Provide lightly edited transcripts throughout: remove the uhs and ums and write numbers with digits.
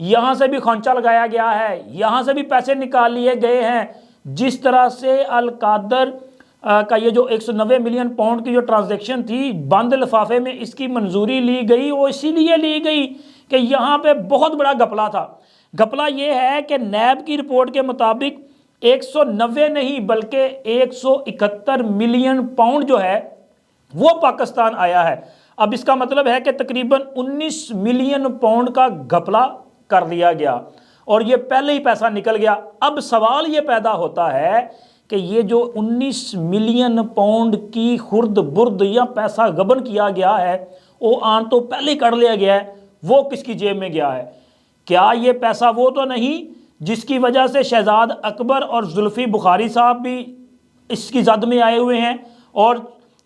یہاں سے بھی کھانچا لگایا گیا ہے، یہاں سے بھی پیسے نکال لیے گئے ہیں۔ جس طرح سے القادر کا یہ جو 190 ملین پاؤنڈ کی جو ٹرانزیکشن تھی بند لفافے میں اس کی منظوری لی گئی، وہ اسی لیے لی گئی کہ یہاں پہ بہت بڑا گھپلہ تھا۔ گھپلہ یہ ہے کہ نیب کی رپورٹ کے مطابق 190 نہیں بلکہ 171 ملین پاؤنڈ جو ہے وہ پاکستان آیا ہے۔ اب اس کا مطلب ہے کہ تقریباً 19 ملین پاؤنڈ کا گھپلہ کر لیا گیا اور یہ پہلے ہی پیسہ نکل گیا۔ اب سوال یہ پیدا ہوتا ہے کہ یہ جو 19 ملین پاؤنڈ کی خرد برد یا پیسہ غبن کیا گیا ہے وہ آن تو پہلے کر لیا گیا ہے، وہ کس کی جیب میں گیا ہے؟ کیا یہ پیسہ وہ تو نہیں جس کی وجہ سے شہزاد اکبر اور زلفی بخاری صاحب بھی اس کی زد میں آئے ہوئے ہیں؟ اور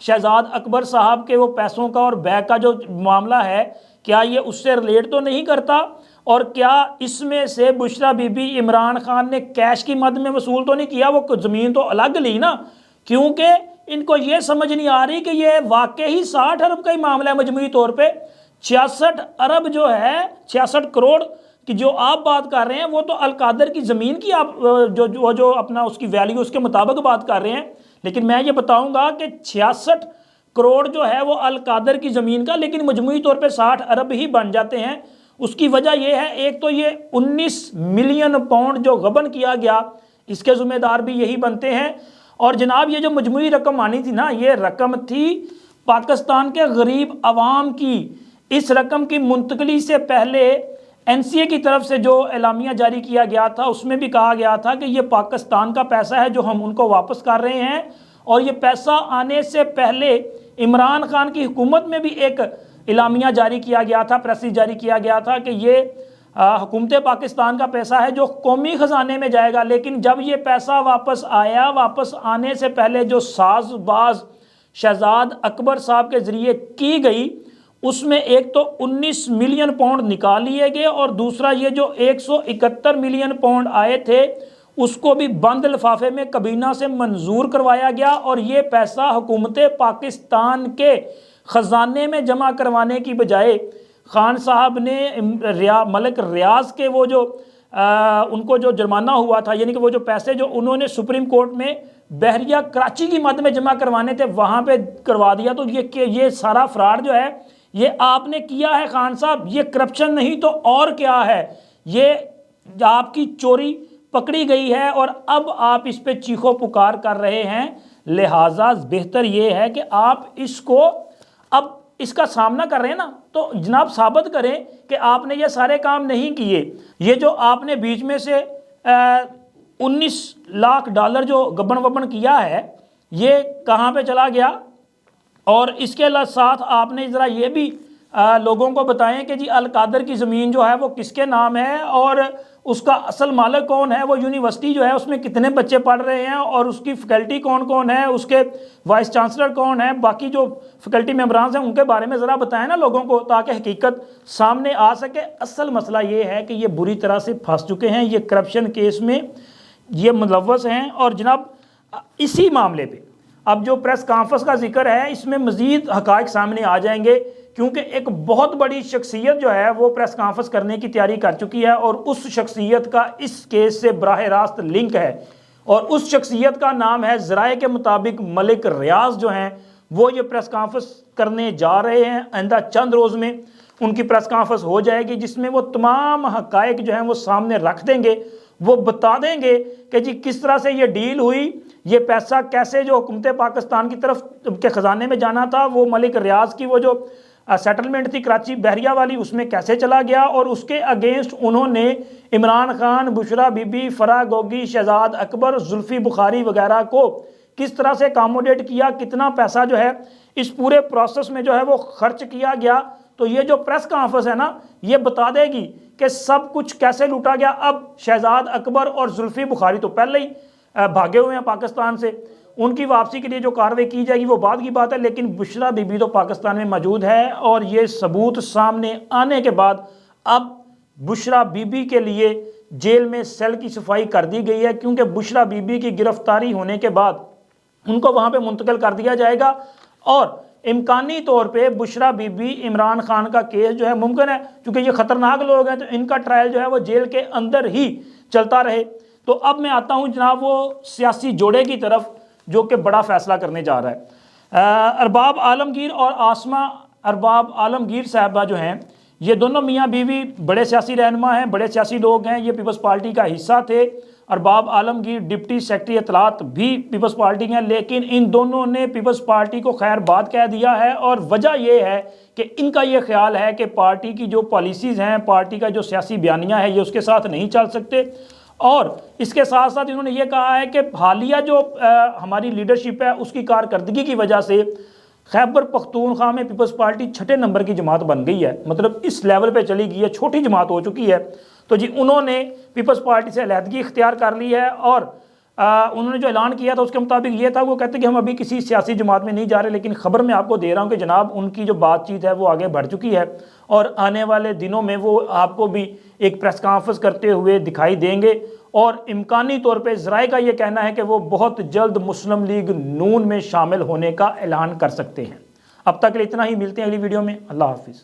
شہزاد اکبر صاحب کے وہ پیسوں کا اور بیگ کا جو معاملہ ہے کیا یہ اس سے ریلیٹ تو نہیں کرتا؟ اور کیا اس میں سے بشرا بی بی عمران خان نے کیش کی مد میں وصول تو نہیں کیا؟ وہ زمین تو الگ لی نا، کیونکہ ان کو یہ سمجھ نہیں آ رہی کہ یہ واقعی 60 ارب کا ہی معاملہ ہے مجموعی طور پہ۔ 66 ارب جو ہے 66 کروڑ کی جو آپ بات کر رہے ہیں وہ تو القادر کی زمین کی آپ جو اپنا اس کی ویلیو اس کے مطابق بات کر رہے ہیں، لیکن میں یہ بتاؤں گا کہ 66 کروڑ جو ہے وہ القادر کی زمین کا، لیکن مجموعی طور پہ 60 ارب ہی بن جاتے ہیں۔ اس کی وجہ یہ ہے ایک تو یہ 19 ملین پاؤنڈ جو غبن کیا گیا اس کے ذمہ دار بھی یہی بنتے ہیں۔ اور جناب یہ جو مجموعی رقم آنی تھی نا، یہ رقم تھی پاکستان کے غریب عوام کی۔ اس رقم کی منتقلی سے پہلے NCA کی طرف سے جو اعلامیہ جاری کیا گیا تھا اس میں بھی کہا گیا تھا کہ یہ پاکستان کا پیسہ ہے جو ہم ان کو واپس کر رہے ہیں، اور یہ پیسہ آنے سے پہلے عمران خان کی حکومت میں بھی ایک اعلامیہ جاری کیا گیا تھا، پریس جاری کیا گیا تھا کہ یہ حکومت پاکستان کا پیسہ ہے جو قومی خزانے میں جائے گا۔ لیکن جب یہ پیسہ واپس آیا، واپس آنے سے پہلے جو ساز باز شہزاد اکبر صاحب کے ذریعے کی گئی اس میں ایک تو 19 ملین پاؤنڈ نکال لیے گئے، اور دوسرا یہ جو 171 ملین پاؤنڈ آئے تھے اس کو بھی بند لفافے میں کابینہ سے منظور کروایا گیا، اور یہ پیسہ حکومت پاکستان کے خزانے میں جمع کروانے کی بجائے خان صاحب نے ملک ریاض کے وہ جو ان کو جو جرمانہ ہوا تھا، یعنی کہ وہ جو پیسے جو انہوں نے سپریم کورٹ میں بحریہ کراچی کی مد میں جمع کروانے تھے وہاں پہ کروا دیا۔ تو یہ سارا فراڈ جو ہے یہ آپ نے کیا ہے خان صاحب، یہ کرپشن نہیں تو اور کیا ہے؟ یہ آپ کی چوری پکڑی گئی ہے اور اب آپ اس پہ چیخو پکار کر رہے ہیں۔ لہٰذا بہتر یہ ہے کہ آپ اس کو اب اس کا سامنا کر رہے ہیں نا تو جناب ثابت کریں کہ آپ نے یہ سارے کام نہیں کیے۔ یہ جو آپ نے بیچ میں سے 19 لاکھ ڈالر جو گبن وبن کیا ہے یہ کہاں پہ چلا گیا؟ اور اس کے ساتھ آپ نے ذرا یہ بھی لوگوں کو بتائیں کہ جی القادر کی زمین جو ہے وہ کس کے نام ہے اور اس کا اصل مالک کون ہے، وہ یونیورسٹی جو ہے اس میں کتنے بچے پڑھ رہے ہیں اور اس کی فیکلٹی کون کون ہے، اس کے وائس چانسلر کون ہے، باقی جو فیکلٹی ممبرانز ہیں ان کے بارے میں ذرا بتائیں نا لوگوں کو تاکہ حقیقت سامنے آ سکے۔ اصل مسئلہ یہ ہے کہ یہ بری طرح سے پھنس چکے ہیں، یہ کرپشن کیس میں یہ ملوث ہیں۔ اور جناب اسی معاملے پہ اب جو پریس کانفرنس کا ذکر ہے اس میں مزید حقائق سامنے آ جائیں گے، کیونکہ ایک بہت بڑی شخصیت جو ہے وہ پریس کانفرنس کرنے کی تیاری کر چکی ہے اور اس شخصیت کا اس کیس سے براہ راست لنک ہے، اور اس شخصیت کا نام ہے ذرائع کے مطابق ملک ریاض جو ہیں وہ یہ پریس کانفرنس کرنے جا رہے ہیں۔ آئندہ چند روز میں ان کی پریس کانفرنس ہو جائے گی جس میں وہ تمام حقائق جو ہیں وہ سامنے رکھ دیں گے، وہ بتا دیں گے کہ جی کس طرح سے یہ ڈیل ہوئی، یہ پیسہ کیسے جو حکومت پاکستان کی طرف کے خزانے میں جانا تھا وہ ملک ریاض کی وہ جو سیٹلمنٹ تھی کراچی بحریہ والی اس میں کیسے چلا گیا، اور اس کے اگینسٹ انہوں نے عمران خان، بشرا بی بی، فرح گوگی، شہزاد اکبر، زلفی بخاری وغیرہ کو کس طرح سے اکاموڈیٹ کیا، کتنا پیسہ جو ہے اس پورے پروسیس میں جو ہے وہ خرچ کیا گیا۔ تو یہ جو پریس کانفرنس ہے نا یہ بتا دے گی کہ سب کچھ کیسے لوٹا گیا۔ اب شہزاد اکبر اور زلفی بخاری تو پہلے ہی بھاگے ہوئے ہیں پاکستان سے، ان کی واپسی کے لیے جو کارروائی کی جائے گی وہ بعد کی بات ہے، لیکن بشرا بی بی تو پاکستان میں موجود ہے، اور یہ ثبوت سامنے آنے کے بعد اب بشرا بی بی کے لیے جیل میں سیل کی صفائی کر دی گئی ہے، کیونکہ بشرا بی بی کی گرفتاری ہونے کے بعد ان کو وہاں پہ منتقل کر دیا جائے گا، اور امکانی طور پہ بشرا بی بی عمران خان کا کیس جو ہے ممکن ہے، چونکہ یہ خطرناک لوگ ہیں تو ان کا ٹرائل جو ہے وہ جیل کے اندر ہی چلتا رہے۔ تو اب میں آتا ہوں جناب وہ سیاسی جوڑے کی طرف جو کہ بڑا فیصلہ کرنے جا رہا ہے۔ ارباب عالمگیر اور آسمہ ارباب عالمگیر صاحبہ جو ہیں، یہ دونوں میاں بیوی بڑے سیاسی رہنما ہیں، بڑے سیاسی لوگ ہیں، یہ پیپلز پارٹی کا حصہ تھے۔ ارباب عالمگیر ڈپٹی سیکرٹری اطلاعات بھی پیپلز پارٹی ہیں، لیکن ان دونوں نے پیپلز پارٹی کو خیر بات کہہ دیا ہے، اور وجہ یہ ہے کہ ان کا یہ خیال ہے کہ پارٹی کی جو پالیسیز ہیں، پارٹی کا جو سیاسی بیانیہ ہے، یہ اس کے ساتھ نہیں چل سکتے۔ اور اس کے ساتھ ساتھ انہوں نے یہ کہا ہے کہ حالیہ جو ہماری لیڈرشپ ہے اس کی کارکردگی کی وجہ سے خیبر پختونخوا میں پیپلز پارٹی 6 نمبر کی جماعت بن گئی ہے، مطلب اس لیول پہ چلی گئی ہے، چھوٹی جماعت ہو چکی ہے۔ تو جی انہوں نے پیپلز پارٹی سے علیحدگی اختیار کر لی ہے، اور انہوں نے جو اعلان کیا تھا اس کے مطابق یہ تھا، وہ کہتے کہ ہم ابھی کسی سیاسی جماعت میں نہیں جا رہے، لیکن خبر میں آپ کو دے رہا ہوں کہ جناب ان کی جو بات چیت ہے وہ آگے بڑھ چکی ہے، اور آنے والے دنوں میں وہ آپ کو بھی ایک پریس کانفرنس کرتے ہوئے دکھائی دیں گے، اور امکانی طور پہ ذرائع کا یہ کہنا ہے کہ وہ بہت جلد مسلم لیگ نون میں شامل ہونے کا اعلان کر سکتے ہیں۔ اب تک کے لیے اتنا ہی، ملتے ہیں اگلی ویڈیو میں، اللہ حافظ۔